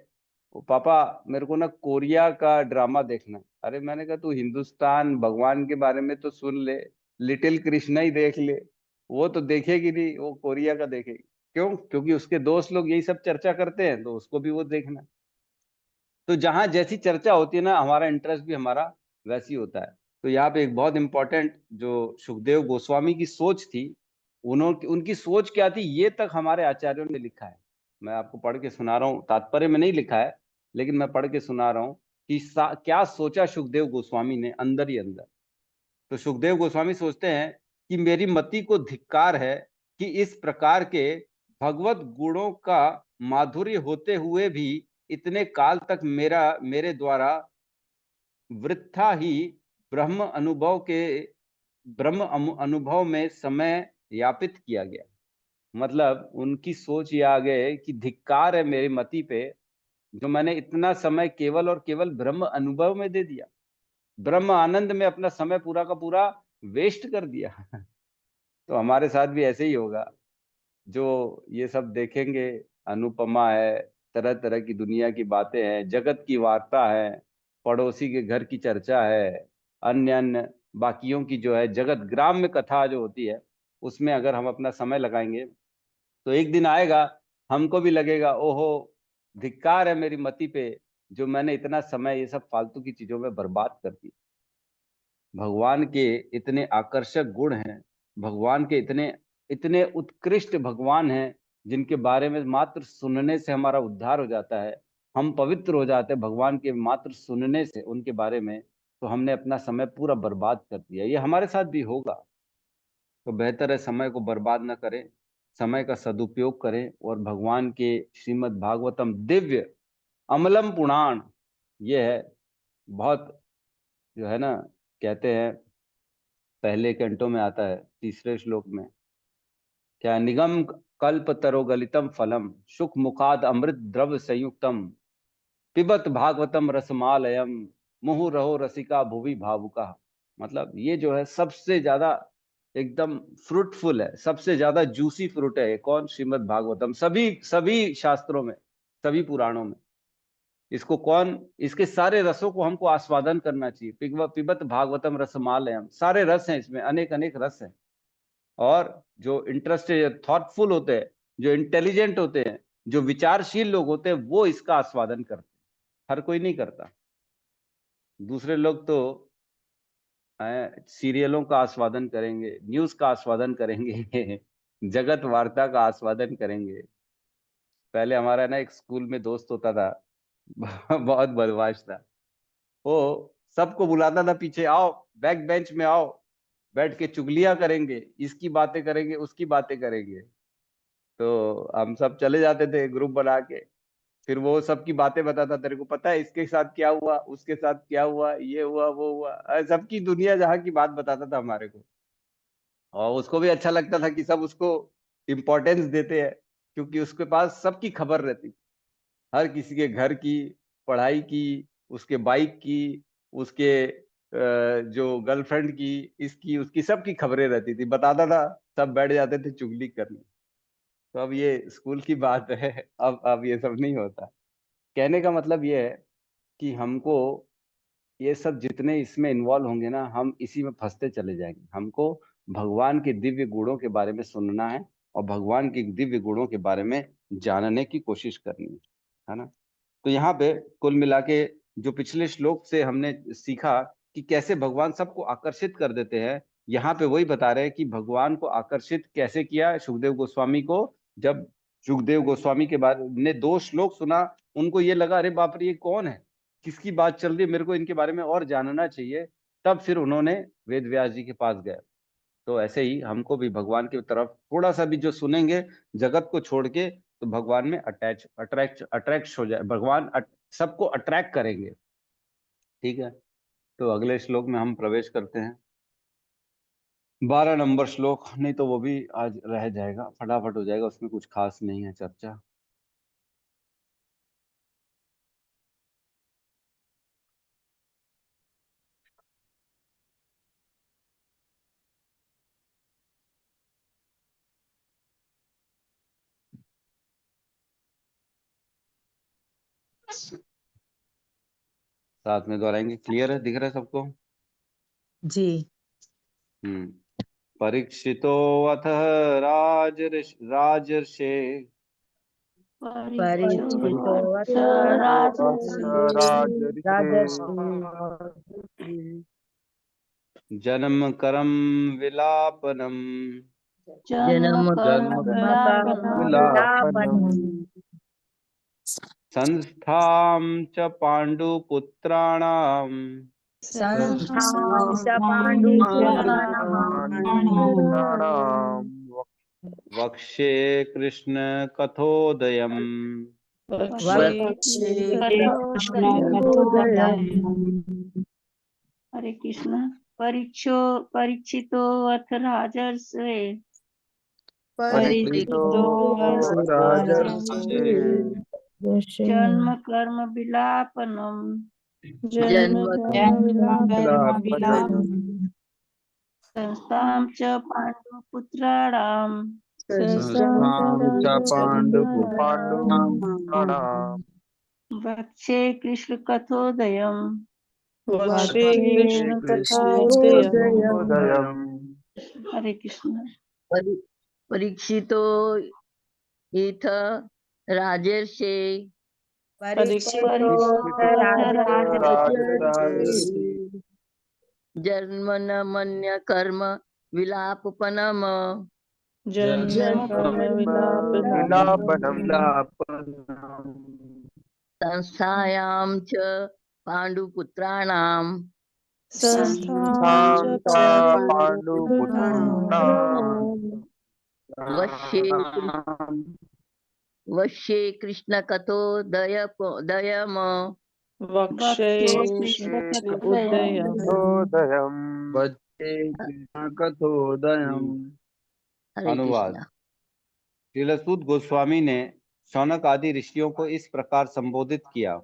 वो पापा मेरे को ना कोरिया का ड्रामा देखना है। अरे मैंने कहा तू हिंदुस्तान भगवान के बारे में तो सुन ले, लिटिल कृष्णा ही देख ले। वो तो देखेगी नहीं, वो कोरिया का देखेगी। क्यों? क्योंकि उसके दोस्त लोग यही सब चर्चा करते हैं, तो उसको भी वो देखना है। तो जहां जैसी चर्चा होती है ना, हमारा इंटरेस्ट भी हमारा वैसी होता है। तो यहाँ पे एक बहुत इंपॉर्टेंट जो सुखदेव गोस्वामी की सोच थी, उन्होंने उनकी सोच क्या थी, ये तक हमारे आचार्यों ने लिखा है। मैं आपको पढ़ के सुना रहा हूँ, तात्पर्य में नहीं लिखा है, लेकिन मैं पढ़ के सुना रहा हूँ कि क्या सोचा सुखदेव गोस्वामी ने अंदर ही अंदर। तो सुखदेव गोस्वामी सोचते हैं कि मेरी मति को धिक्कार है कि इस प्रकार के भगवत गुणों का माधुर्य होते हुए भी इतने काल तक मेरे द्वारा वृथा ही ब्रह्म अनुभव में समय यापित किया गया। मतलब उनकी सोच ये आ गए कि धिक्कार है मेरी मति पे, जो मैंने इतना समय केवल और केवल ब्रह्म अनुभव में दे दिया, ब्रह्म आनंद में अपना समय पूरा का पूरा वेस्ट कर दिया। तो हमारे साथ भी ऐसे ही होगा, जो ये सब देखेंगे, अनुपमा है, तरह तरह की दुनिया की बातें हैं, जगत की वार्ता है, पड़ोसी के घर की चर्चा है, अन्य अन्य बाकियों की जो है जगत ग्राम में कथा जो होती है, उसमें अगर हम अपना समय लगाएंगे, तो एक दिन आएगा हमको भी लगेगा ओहो, धिक्कार है मेरी मति पे, जो मैंने इतना समय ये सब फालतू की चीजों में बर्बाद कर दी। भगवान के इतने आकर्षक गुण हैं, भगवान के इतने इतने उत्कृष्ट भगवान हैं, जिनके बारे में मात्र सुनने से हमारा उद्धार हो जाता है, हम पवित्र हो जाते हैं भगवान के मात्र सुनने से उनके बारे में। तो हमने अपना समय पूरा बर्बाद कर दिया, ये हमारे साथ भी होगा। तो बेहतर है समय को बर्बाद न करें, समय का सदुपयोग करें और भगवान के श्रीमद् भागवतम दिव्य अमलम पुराण, ये है बहुत, जो है ना, कहते हैं पहले कंटों में आता है तीसरे श्लोक में, क्या, निगम कल्प तरोगलितम फलम सुख मुखाद अमृत द्रव संयुक्तम पिबत भागवतम रसमालयम मुहु रहो रसिका भुवि भावुका। मतलब ये जो है सबसे ज्यादा एकदम फ्रूटफुल है, सबसे ज्यादा जूसी फ्रूट है। कौन? श्रीमद् भागवतम। सभी सभी शास्त्रों में, सभी पुराणों में इसको कौन, इसके सारे रसों को हमको आस्वादन करना चाहिए। पिबत भागवतम रसमालयम, सारे रस हैं इसमें, अनेक अनेक रस हैं। और जो इंटरेस्टेड थॉटफुल होते हैं, जो इंटेलिजेंट होते हैं, जो विचारशील लोग होते हैं, वो इसका आस्वादन करते हैं। हर कोई नहीं करता। दूसरे लोग तो सीरियलों का आस्वादन करेंगे, न्यूज का आस्वादन करेंगे, जगत वार्ता का आस्वादन करेंगे। पहले हमारा ना एक स्कूल में दोस्त होता था, बहुत बदमाश था। वो सबको बुलाता था, पीछे आओ, बैक बेंच में आओ, बैठ के चुगलियां करेंगे, इसकी बातें करेंगे, उसकी बातें करेंगे। तो हम सब चले जाते थे ग्रुप बना के, फिर वो सबकी बातें बताता, तेरे को पता है इसके साथ क्या हुआ, उसके साथ क्या हुआ, ये हुआ वो हुआ, सबकी दुनिया जहाँ की बात बताता था हमारे को। और उसको भी अच्छा लगता था कि सब उसको इम्पोर्टेंस देते हैं, क्योंकि उसके पास सबकी खबर रहती, हर किसी के घर की, पढ़ाई की, उसके बाइक की, उसके जो गर्लफ्रेंड की, इसकी उसकी सबकी खबरें रहती थी, बताता था, सब बैठ जाते थे चुगली करने। तो अब ये स्कूल की बात है, अब ये सब नहीं होता। कहने का मतलब ये है कि हमको ये सब जितने इसमें इन्वॉल्व होंगे ना, हम इसी में फंसते चले जाएंगे। हमको भगवान के दिव्य गुणों के बारे में सुनना है और भगवान के दिव्य गुणों के बारे में जानने की कोशिश करनी है ना। तो यहाँ पे कुल मिला के जो पिछले श्लोक से हमने सीखा कि कैसे भगवान सबको आकर्षित कर देते हैं, यहाँ पे वही बता रहे हैं कि भगवान को आकर्षित कैसे किया सुखदेव गोस्वामी को। जब सुखदेव गोस्वामी के बारे ने 2 श्लोक सुना, उनको ये लगा, अरे बाप रे, ये कौन है, किसकी बात चल रही है, मेरे को इनके बारे में और जानना चाहिए। तब फिर उन्होंने वेद व्यास जी के पास गए। तो ऐसे ही हमको भी भगवान की तरफ थोड़ा सा भी जो सुनेंगे, जगत को छोड़ के, तो भगवान में अट्रैक्ट हो जाए, भगवान सबको अट्रैक्ट करेंगे। ठीक है, तो अगले श्लोक में हम प्रवेश करते हैं। 12 नंबर श्लोक, नहीं तो वो भी आज रह जाएगा, फटाफट हो जाएगा, उसमें कुछ खास नहीं है चर्चा। साथ में दोहराएंगे, क्लियर है, दिख रहा है सबको? जी। परीक्षितो अथ राजर्षे परिचितोऽथ राजर्षि जन्म करम विलापनम जन्म जन्म विलापनम् संस्थां च पांडुपुत्राणाम संस्थां च पाण्डुपुत्राणाम् वक्ष्ये कृष्ण कथोदयम्। वक्ष्ये हरे कृष्ण। परीक्षितो अथ राजर्षे जन्म कर्म विलापनम संस्थां च पांडुपुत्राणाम वक्षे कृष्ण कथोदयम्। हरे कृष्ण। परीक्षितो इथ राजर्षे जन्म न मन्य कर्म विलापनम संस्थायां च पांडुपुत्राणाम वश्ये कृष्ण कथोदयम्। अनुवाद। श्रीलसूत गोस्वामी ने शौनक आदि ऋषियों को इस प्रकार संबोधित किया।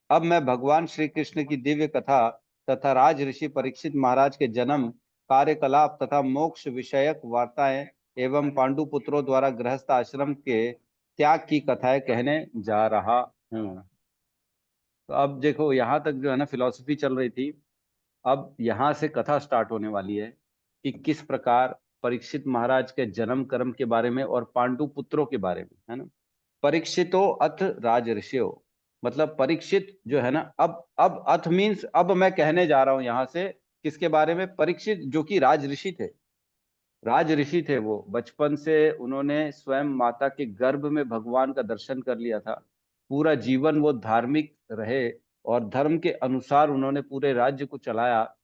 अब मैं भगवान श्री कृष्ण की दिव्य कथा तथा राज ऋषि परीक्षित महाराज के जन्म, कार्यकलाप तथा मोक्ष विषयक वार्ताएं एवं पांडुपुत्रों द्वारा गृहस्थ आश्रम के त्याग की कथाएं कहने जा रहा हूँ। तो अब देखो, यहाँ तक जो है ना फिलॉसफी चल रही थी, अब यहाँ से कथा स्टार्ट होने वाली है कि किस प्रकार परीक्षित महाराज के जन्म कर्म के बारे में और पांडु पुत्रों के बारे में, है ना। परीक्षितो अथ राजर्षियो, मतलब परीक्षित जो है ना, अब अथ मीन्स अब मैं कहने जा रहा हूं यहाँ से किसके बारे में, परीक्षित जो कि राज ऋषि थे। राज ऋषि थे वो, बचपन से उन्होंने स्वयं माता के गर्भ में भगवान का दर्शन कर लिया था। पूरा जीवन वो धार्मिक रहे और धर्म के अनुसार उन्होंने पूरे राज्य को चलाया।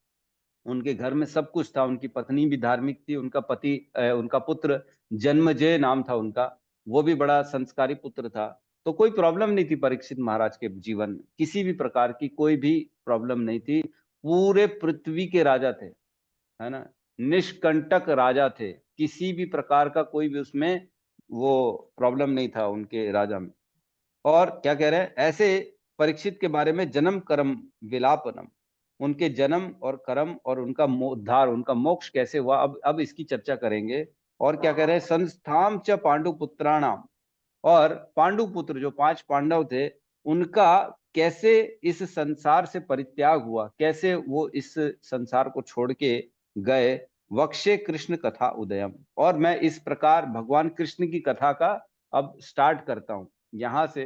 उनके घर में सब कुछ था, उनकी पत्नी भी धार्मिक थी, उनका पति उनका पुत्र जन्मजय नाम था उनका, वो भी बड़ा संस्कारी पुत्र था। तो कोई प्रॉब्लम नहीं थी परीक्षित महाराज के जीवन में, किसी भी प्रकार की कोई भी प्रॉब्लम नहीं थी। पूरे पृथ्वी के राजा थे, है ना, निष्कंटक राजा थे, किसी भी प्रकार का कोई भी उसमें वो प्रॉब्लम नहीं था उनके राजा में। और क्या कह रहे हैं, ऐसे परीक्षित के बारे में जन्म कर्म विलापनम, उनके जन्म और कर्म और उनका उद्धार, उनका मोक्ष कैसे हुआ, अब इसकी चर्चा करेंगे। और क्या कह रहे हैं, संस्थाम च पांडु पुत्राणाम, और पांडु पुत्र जो 5 पांडव थे उनका कैसे इस संसार से परित्याग हुआ, कैसे वो इस संसार को छोड़ के गए। वक्षे कृष्ण कथा उदयम, और मैं इस प्रकार भगवान कृष्ण की कथा का अब स्टार्ट करता हूं यहां से।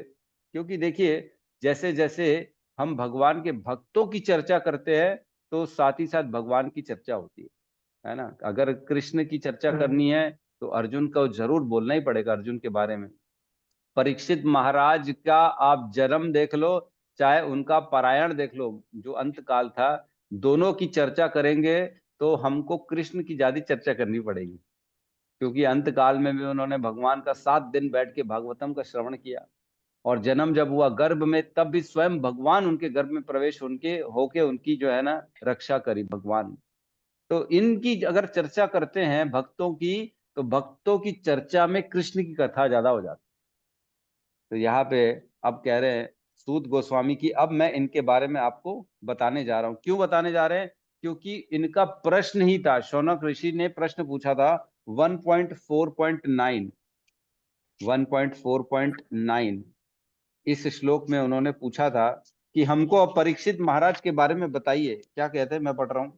क्योंकि देखिए, जैसे जैसे हम भगवान के भक्तों की चर्चा करते हैं तो साथ ही साथ भगवान की चर्चा होती है ना। अगर कृष्ण की चर्चा करनी है तो अर्जुन को जरूर बोलना ही पड़ेगा, अर्जुन के बारे में। परीक्षित महाराज का आप जन्म देख लो, चाहे उनका पारायण देख लो, जो अंत काल था, दोनों की चर्चा करेंगे तो हमको कृष्ण की ज्यादा चर्चा करनी पड़ेगी। क्योंकि अंत काल में भी उन्होंने भगवान का 7 दिन बैठ के भागवतम का श्रवण किया, और जन्म जब हुआ गर्भ में तब भी स्वयं भगवान उनके गर्भ में प्रवेश उनके होके उनकी जो है ना रक्षा करी भगवान। तो इनकी अगर चर्चा करते हैं भक्तों की, तो भक्तों की चर्चा में कृष्ण की कथा ज्यादा हो जाती है। तो यहाँ पे अब कह रहे हैं सूत गोस्वामी की, अब मैं इनके बारे में आपको बताने जा रहा हूं। क्यों बताने जा रहे हैं, क्योंकि इनका प्रश्न ही था, शौनक ऋषि ने प्रश्न पूछा था 1.4.9 1.4.9 इस श्लोक में उन्होंने पूछा था कि हमको अब परीक्षित महाराज के बारे में बताइए। क्या कहते हैं, मैं पढ़ रहा हूं।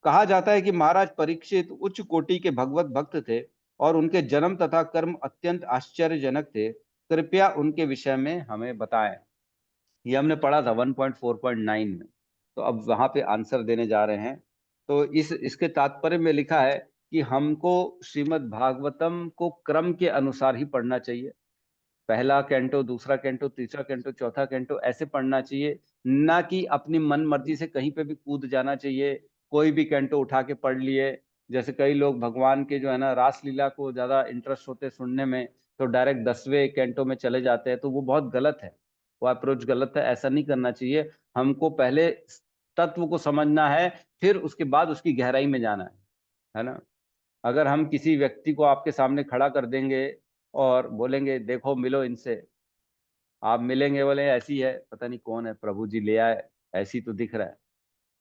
कहा जाता है कि महाराज परीक्षित उच्च कोटि के भगवत भक्त थे और उनके जन्म तथा कर्म अत्यंत आश्चर्यजनक थे। कृपया उनके विषय में हमें बताएं। ये हमने पढ़ा था 1.4.9 में। तो अब वहां पे आंसर देने जा रहे हैं। तो इसके तात्पर्य में लिखा है कि हमको श्रीमद् भागवतम को क्रम के अनुसार ही पढ़ना चाहिए। पहला कैंटो, दूसरा कैंटो, तीसरा कैंटो, चौथा कैंटो, ऐसे पढ़ना चाहिए, ना कि अपनी मन मर्जी से कहीं पे भी कूद जाना चाहिए। कोई भी कैंटो उठा के पढ़ लिए, जैसे कई लोग भगवान के जो है ना रासलीला को ज्यादा इंटरेस्ट होते सुनने में, तो डायरेक्ट 10वें कैंटो में चले जाते हैं, तो वो बहुत गलत है, वो अप्रोच गलत है, ऐसा नहीं करना चाहिए। हमको पहले तत्व को समझना है, फिर उसके बाद उसकी गहराई में जाना है ना। अगर हम किसी व्यक्ति को आपके सामने खड़ा कर देंगे और बोलेंगे देखो मिलो इनसे, आप मिलेंगे, बोले ऐसी है, पता नहीं कौन है, प्रभु जी ले आए, ऐसी तो दिख रहा है।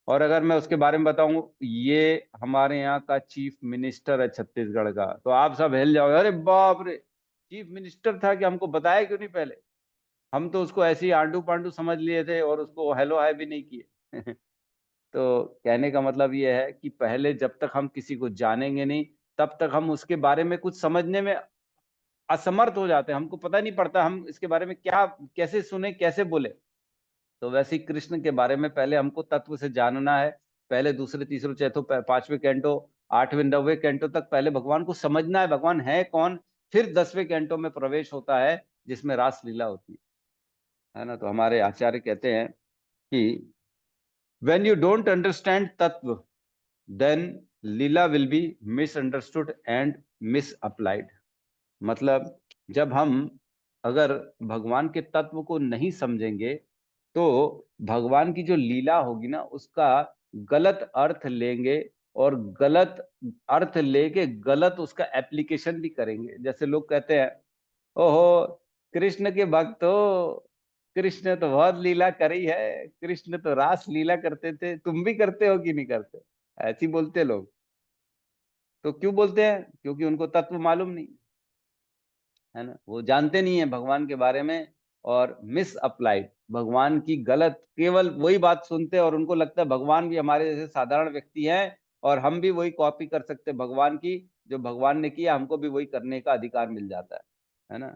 और अगर मैं उसके बारे में बताऊं ये हमारे यहाँ का चीफ मिनिस्टर है छत्तीसगढ़ का, तो आप सब हिल जाओगे, अरे बाप रे, चीफ मिनिस्टर था कि हमको बताया क्यों नहीं पहले। हम तो उसको ऐसे ही आंडू पांडू समझ लिए थे और उसको हेलो हाय भी नहीं किए। तो कहने का मतलब ये है कि पहले जब तक हम किसी को जानेंगे नहीं, तब तक हम उसके बारे में कुछ समझने में असमर्थ हो जाते हैं। हमको पता नहीं पड़ता हम इसके बारे में क्या कैसे सुने, कैसे बोले। तो वैसे ही कृष्ण के बारे में पहले हमको तत्व से जानना है। पहले दूसरे तीसरे चौथे पांचवें कैंटो, 8वें 9वें कैंटो तक पहले भगवान को समझना है, भगवान है कौन। फिर 10वें कैंटो में प्रवेश होता है जिसमें रास लीला होती है ना। तो हमारे आचार्य कहते हैं कि when you don't understand tattva, then Leela will be misunderstood and misapplied। मतलब जब हम अगर भगवान के तत्व को नहीं समझेंगे तो भगवान की जो लीला होगी ना उसका गलत अर्थ लेंगे, और गलत अर्थ लेके गलत उसका एप्लीकेशन भी करेंगे। जैसे लोग कहते हैं ओहो कृष्ण के भक्त हो, कृष्ण तो बहुत लीला करी है, कृष्ण तो रास लीला करते थे, तुम भी करते हो कि नहीं करते, ऐसी बोलते लोग। तो क्यों बोलते हैं, क्योंकि उनको तत्व मालूम नहीं है ना, वो जानते नहीं है भगवान के बारे में, और मिस अप्लाइड, भगवान की गलत केवल वही बात सुनते हैं और उनको लगता है भगवान भी हमारे जैसे साधारण व्यक्ति हैं और हम भी वही कॉपी कर सकते हैं भगवान की, जो भगवान ने किया हमको भी वही करने का अधिकार मिल जाता है ना।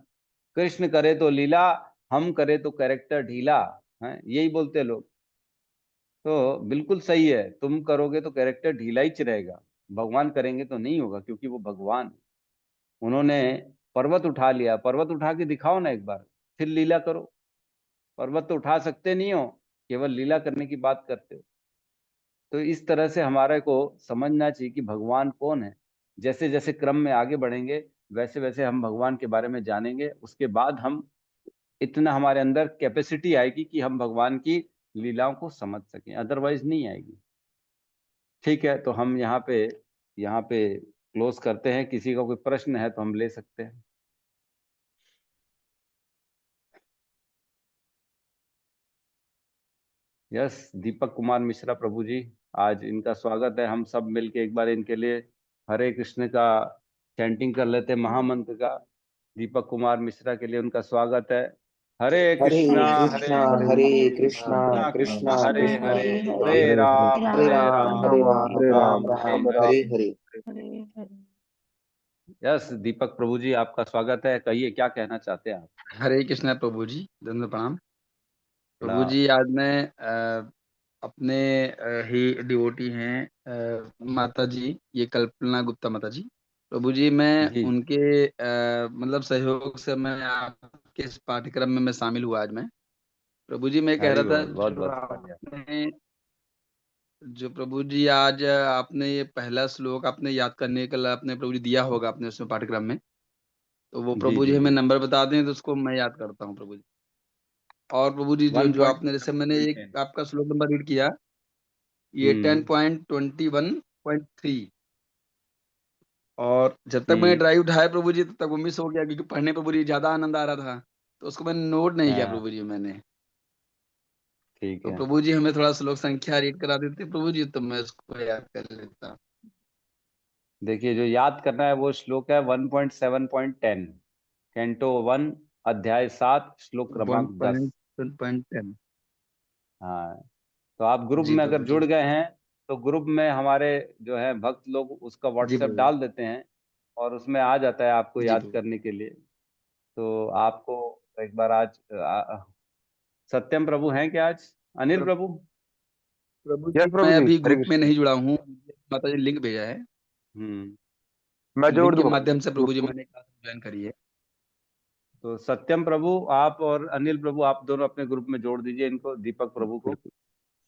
कृष्ण करे तो लीला, हम करे तो कैरेक्टर ढीला, है यही बोलते लोग। तो बिल्कुल सही है, तुम करोगे तो कैरेक्टर ढीला ही रहेगा, भगवान करेंगे तो नहीं होगा, क्योंकि वो भगवान, उन्होंने पर्वत उठा लिया, पर्वत उठा के दिखाओ ना एक बार, फिर लीला करो। पर्वत तो उठा सकते नहीं हो, केवल लीला करने की बात करते हो। तो इस तरह से हमारे को समझना चाहिए कि भगवान कौन है। जैसे जैसे क्रम में आगे बढ़ेंगे वैसे वैसे हम भगवान के बारे में जानेंगे, उसके बाद हम इतना हमारे अंदर कैपेसिटी आएगी कि हम भगवान की लीलाओं को समझ सकें, अदरवाइज नहीं आएगी। ठीक है, तो हम यहाँ पे क्लोज करते हैं। किसी का कोई प्रश्न है तो हम ले सकते हैं। यस, दीपक कुमार मिश्रा प्रभु जी, आज इनका स्वागत है। हम सब मिलके एक बार इनके लिए हरे कृष्ण का चैंटिंग कर लेते हैं, महामंत्र का। दीपक कुमार मिश्रा के लिए उनका स्वागत है। हरे हरे कृष्णा कृष्णा हरे कृष्णा कृष्णा कृष्णा हरे कृष्णा हरे, हरे हरे राम हरे हरे राम राम, हरे राम हरे राम राम राम हरे हरे राम। हरे। हरे हरे। यस, दीपक प्रभु जी आपका स्वागत है। कहिए क्या कहना चाहते हैं आप? हरे कृष्णा प्रभु जी, दंड प्रणाम। प्रभु प्रणाम। जी, आज मैं अपने ही डिवोटी हैं माता जी, ये कल्पना गुप्ता माता जी। प्रभु जी, मैं जी उनके मतलब सहयोग से मैं आपके इस पाठ्यक्रम में मैं शामिल हुआ आज मैं। प्रभु जी, मैं कह हरि रहा था बोल, बहुत बहुत शुक्रिया। जो प्रभु जी आज आपने ये पहला श्लोक आपने याद करने के लिए आपने प्रभु जी दिया होगा अपने उसमें पाठ्यक्रम में, तो वो जी प्रभु जी जी हमें जी नंबर बता दें तो उसको मैं याद करता हूँ प्रभु जी। और प्रभु जी, जो जो आपने जैसे मैंने एक 1.7.10। आपका श्लोक नंबर रीड किया, ये हम्म 10.21.3, और जब तक मैंने हम्म, ड्राइव उठाया प्रभु जी तब तक वो मिस हो गया, क्योंकि पढ़ने प्रभु जी ज्यादा आनंद आ रहा था, तो उसको मैंने नोट नहीं किया हाँ प्रभु जी मैंने। ठीक तो है। प्रभु जी हमें थोड़ा श्लोक संख्या रीड करा देते प्रभु जी, तो मैं उसको याद कर लेता। देखिए, जो याद करना है वो श्लोक है 1.7.10, कैंटो 1, अध्याय 7, श्लोक क्रमांक 10। 1.7.10। हाँ, तो आप ग्रुप जी में अगर प्रभु जी। जुड़ गए हैं तो ग्रुप में हमारे जो है भक्त लोग उसका जी व्हाट्सएप प्रभु जी। डाल देते हैं और उसमें आ जाता है आपको जी याद प्रभु। करने के लिए। तो आपको एक बार आज सत्यम प्रभु हैं क्या आज? अनिल प्रभु? प्रभु यस जी, प्रभु मैं जी, अभी हरे ग्रुप में कृष्ण। नहीं जुड़ा हूँ, माता जी लिंक भेजा है, हम्म। मैं जोड़ लिंक के दूंगा प्रभु माध्यम से जी, प्रभु जी ग्रुप को। मैंने क्लास ज्वाइन करी है। तो सत्यम प्रभु आप और अनिल प्रभु आप दोनों अपने ग्रुप में जोड़ दीजिए इनको, दीपक प्रभु को। बिल्कुल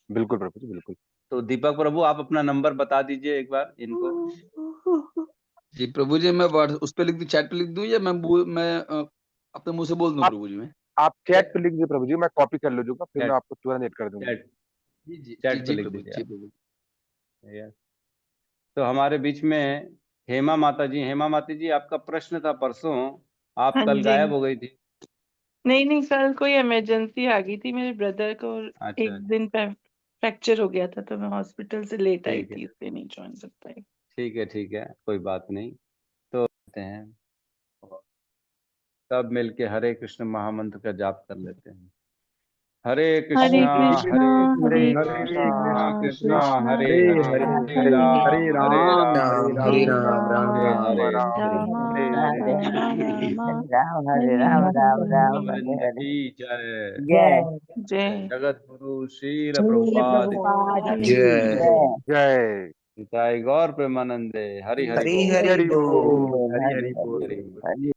बिल्कुल प्रभु जी, बिल्कुल। तो दीपक प्रभु आप अपना नंबर बता दीजिए एक बार इनको। जी प्रभु जी, मैं उस पर लिख दूं, चैट पे लिख दूं, या मैं अपने मुंह से बोल दूं आप प्रभु जी में? आप चैट पे लिख दीजिए प्रभु जी, मैं कॉपी कर ले दूंगा, फिर मैं चैट आपको तुरंत एड कर दूंगा। चैट जी जी जी चैट पे जी लिख प्रभु दीजिए जी आप। प्रभु। Yes। तो हमारे बीच में हेमा माता जी, हेमा माता जी आपका प्रश्न था परसों, आप हाँ कल जी। गायब हो गई थी। नहीं नहीं, कल कोई इमरजेंसी आ गई थी, मेरे ब्रदर को अच्छा, एक दिन फ्रैक्चर हो गया था, तो मैं हॉस्पिटल से लेट आई ठीक है थी, इसलिए नहीं ज्वाइन कर पाई। ठीक है, कोई बात नहीं। तो करते हैं और सब मिलके हरे कृष्ण महामंत्र का जाप कर लेते हैं। हरे हरे कृष्णा कृष्णा हरे हरे कृष्णा कृष्णा कृष्णा कृष्णा हरे हरे हरे, हरे कृष्णा हरे हरे हरे हरे राम हरे राम हरे हरे राम राम राम हरे राम राम हरे, राम हरे राम हरे। हरे राम राम हरे हरे राम राम राम हरे। हरे गोविंद हरे। की जय। जय जय जगत गुरु श्रील श्री प्रभुपाद की प्रभुपाद की जय जय। जय। जय। गौर प्रेमानंदे। हरि हरि हरि बोल। हरि हरि बोल। बोल। हरि हरि हरि हरि बोल। हरि हरि बोल। हरि।